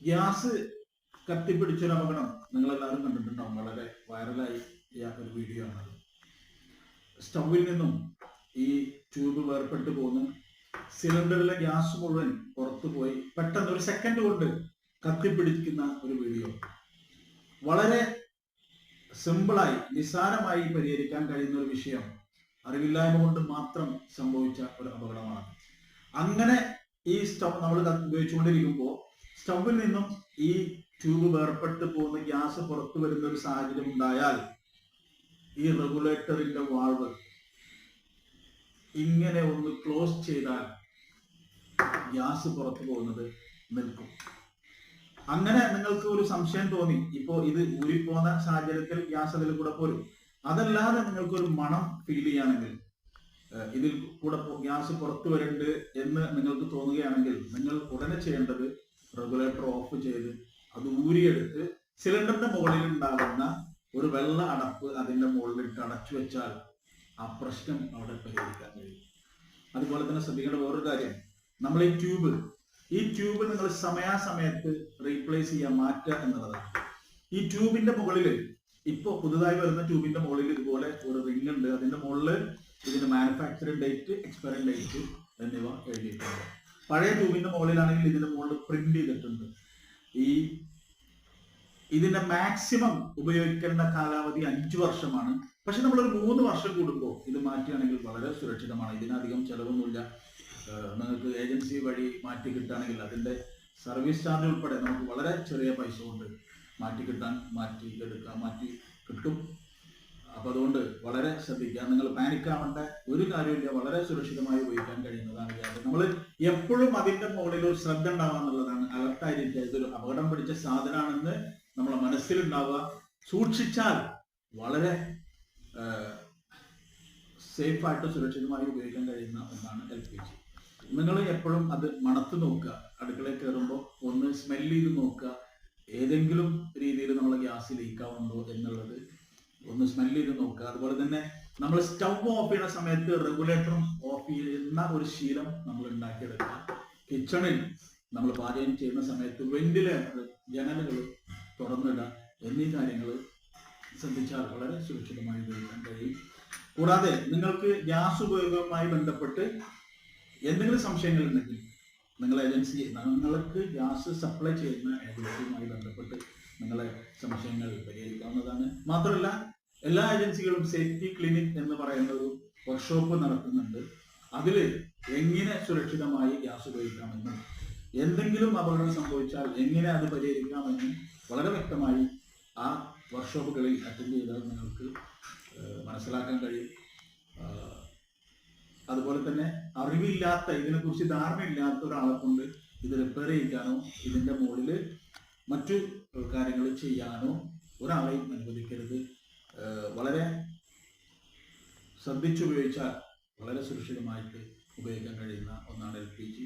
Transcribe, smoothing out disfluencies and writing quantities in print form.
Gas കത്തിപ്പിടിച്ചൊരു അപകടം നിങ്ങളെല്ലാവരും കണ്ടിട്ടുണ്ടാവും. വളരെ വൈറലായി ഒരു വീഡിയോ ആണ്. സ്റ്റൗവിൽ നിന്നും ഈ ട്യൂബ് വേർപെട്ട് പോന്ന് സിലിണ്ടറിലെ ഗ്യാസ് മുഴുവൻ പുറത്തു പോയി പെട്ടെന്ന് ഒരു സെക്കൻഡ് കൊണ്ട് കത്തിപ്പിടിക്കുന്ന ഒരു വീഡിയോ. വളരെ സിമ്പിളായി നിസ്സാരമായി പരിഹരിക്കാൻ കഴിയുന്ന ഒരു വിഷയം, അറിവില്ലായ്മ കൊണ്ട് മാത്രം സംഭവിച്ച ഒരു അപകടമാണ്. അങ്ങനെ ഈ സ്റ്റവ് നമ്മൾ ഉപയോഗിച്ചുകൊണ്ടിരിക്കുമ്പോൾ സ്റ്റൗവിൽ നിന്നും ഈ ട്യൂബ് വേർപെട്ട് പോകുന്ന ഗ്യാസ് പുറത്തു വരുന്ന ഒരു സാഹചര്യം ഉണ്ടായാൽ ഈ റെഗുലേറ്ററിന്റെ വാൾവ് ഇങ്ങനെ ഒന്ന് ക്ലോസ് ചെയ്താൽ ഗ്യാസ് പുറത്തു പോകുന്നത് നിൽക്കും. അങ്ങനെ നിങ്ങൾക്ക് ഒരു സംശയം തോന്നി, ഇപ്പോ ഇത് ഊരിപ്പോകുന്ന സാഹചര്യത്തിൽ ഗ്യാസ് അതിൽ കൂടെ പോരും. അതല്ലാതെ നിങ്ങൾക്ക് ഒരു മണം ഫീൽ ചെയ്യുകയാണെങ്കിൽ, ഇതിൽ കൂടെ ഗ്യാസ് പുറത്തു വരുന്നുണ്ട് എന്ന് നിങ്ങൾക്ക് തോന്നുകയാണെങ്കിൽ, നിങ്ങൾ ഉടനെ ചെയ്യേണ്ടത് റെഗുലേറ്റർ ഓഫ് ചെയ്ത് അത് ഊരിയെടുത്ത് സിലിണ്ടറിന്റെ മുകളിൽ ഉണ്ടാകുന്ന ഒരു വെള്ള അടപ്പ് അതിന്റെ മുകളിലിട്ട് അടച്ചു വെച്ചാൽ ആ പ്രശ്നം അവിടെ പരിഹരിക്കാൻ കഴിയും. അതുപോലെ തന്നെ ശ്രദ്ധിക്കേണ്ട വേറൊരു കാര്യം, നമ്മൾ ഈ ട്യൂബ് നിങ്ങൾ സമയാസമയത്ത് റീപ്ലേസ് ചെയ്യാൻ മാറ്റുക എന്നുള്ളതാണ്. ഈ ട്യൂബിന്റെ മുകളിൽ ഇപ്പോൾ പുതുതായി വരുന്ന ട്യൂബിന്റെ മുകളിൽ ഇതുപോലെ ഒരു റിംഗ് ഉണ്ട്. അതിന്റെ മുകളിൽ ഇതിന്റെ മാനുഫാക്ചറിംഗ് ഡേറ്റ്, എക്സ്പയറിംഗ് ഡേറ്റ് എന്നിവ എഴുതിയിട്ടുണ്ട്. പഴയ ട്യൂബിന്റെ മുകളിലാണെങ്കിൽ ഇതിന്റെ മുകളിൽ പ്രിന്റ് ചെയ്തിട്ടുണ്ട്. ഇതിന്റെ മാക്സിമം ഉപയോഗിക്കേണ്ട കാലാവധി 5 വർഷമാണ്. പക്ഷെ നമ്മളൊരു 3 വർഷം കൂടുമ്പോൾ ഇത് മാറ്റുകയാണെങ്കിൽ വളരെ സുരക്ഷിതമാണ്. ഇതിനധികം ചെലവൊന്നുമില്ല. നിങ്ങൾക്ക് ഏജൻസി വഴി മാറ്റി കിട്ടുകയാണെങ്കിൽ അതിന്റെ സർവീസ് ചാർജ് ഉൾപ്പെടെ നമുക്ക് വളരെ ചെറിയ പൈസ കൊണ്ട് മാറ്റി കിട്ടും. അപ്പൊ അതുകൊണ്ട് വളരെ ശ്രദ്ധിക്കുക. നിങ്ങൾ പാനിക്കാവേണ്ട ഒരു കാര്യമില്ല. വളരെ സുരക്ഷിതമായി ഉപയോഗിക്കാൻ കഴിയുന്നതാണ് ഗ്യാസ്. നമ്മൾ എപ്പോഴും അതിന്റെ മുകളിൽ ഒരു ശ്രദ്ധ ഉണ്ടാവുക എന്നുള്ളതാണ്. അലർട്ടായിരിക്കുക. ഇതൊരു അപകടം പിടിച്ച സാധനമാണെന്ന് നമ്മളെ മനസ്സിലുണ്ടാവുക. സൂക്ഷിച്ചാൽ വളരെ സേഫായിട്ട് സുരക്ഷിതമായി ഉപയോഗിക്കാൻ കഴിയുന്ന ഒന്നാണ് LPG. നിങ്ങൾ എപ്പോഴും അത് മണത്ത് നോക്കുക. അടുക്കളയിൽ കയറുമ്പോൾ ഒന്ന് സ്മെല് ചെയ്ത് നോക്കുക. ഏതെങ്കിലും രീതിയിൽ നമ്മൾ ഗ്യാസ് ലീക്ക് ആവുന്നുണ്ടോ എന്നുള്ളത് ഒന്ന് സ്മെല് ചെയ്ത് നോക്കുക. അതുപോലെ തന്നെ നമ്മൾ സ്റ്റവ് ഓഫ് ചെയ്യുന്ന സമയത്ത് റെഗുലേറ്ററും ഓഫ് ചെയ്യുന്ന ഒരു ശീലം നമ്മൾ ഉണ്ടാക്കിയെടുക്കുക. കിച്ചണിൽ നമ്മൾ പാചകം ചെയ്യുന്ന സമയത്ത് വെന്റിലേറ്റർ, ജനലുകൾ തുറന്നിടുക എന്നീ കാര്യങ്ങൾ ശ്രദ്ധിച്ചാൽ വളരെ സുരക്ഷിതമായി ഉപയോഗിക്കാൻ കഴിയും. കൂടാതെ നിങ്ങൾക്ക് ഗ്യാസ് ഉപയോഗവുമായി ബന്ധപ്പെട്ട് എന്തെങ്കിലും സംശയങ്ങൾ ഉണ്ടെങ്കിൽ നിങ്ങൾക്ക് ഗ്യാസ് സപ്ലൈ ചെയ്യുന്ന ഏജൻസിയുമായി ബന്ധപ്പെട്ട് നിങ്ങളെ സംശയങ്ങൾ പരിഹരിക്കാവുന്നതാണ്. മാത്രമല്ല എല്ലാ ഏജൻസികളും സേഫ്റ്റി ക്ലിനിക് എന്ന് പറയുന്ന ഒരു വർക്ക്ഷോപ്പ് നടത്തുന്നുണ്ട്. അതിൽ എങ്ങനെ സുരക്ഷിതമായി ഗ്യാസ് ഉപയോഗിക്കാമെന്നും എന്തെങ്കിലും അപകടം സംഭവിച്ചാൽ എങ്ങനെ അത് പരിഹരിക്കാമെന്നും വളരെ വ്യക്തമായി ആ വർക്ക്ഷോപ്പുകളിൽ അറ്റൻഡ് ചെയ്താൽ നിങ്ങൾക്ക് മനസ്സിലാക്കാൻ കഴിയും. അതുപോലെ തന്നെ അറിവില്ലാത്ത, ഇതിനെക്കുറിച്ച് ധാരണയില്ലാത്ത ഒരാളെ കൊണ്ട് ഇത് റിപ്പയർ ചെയ്യിക്കാനോ ഇതിന്റെ മുകളിൽ മറ്റു കാര്യങ്ങൾ ചെയ്യാനോ ഒരാളെയും അനുവദിക്കരുത്. വളരെ ശ്രദ്ധിച്ചുപയോഗിച്ചാൽ വളരെ സുരക്ഷിതമായിട്ട് ഉപയോഗിക്കാൻ കഴിയുന്ന ഒന്നാണ് LPG.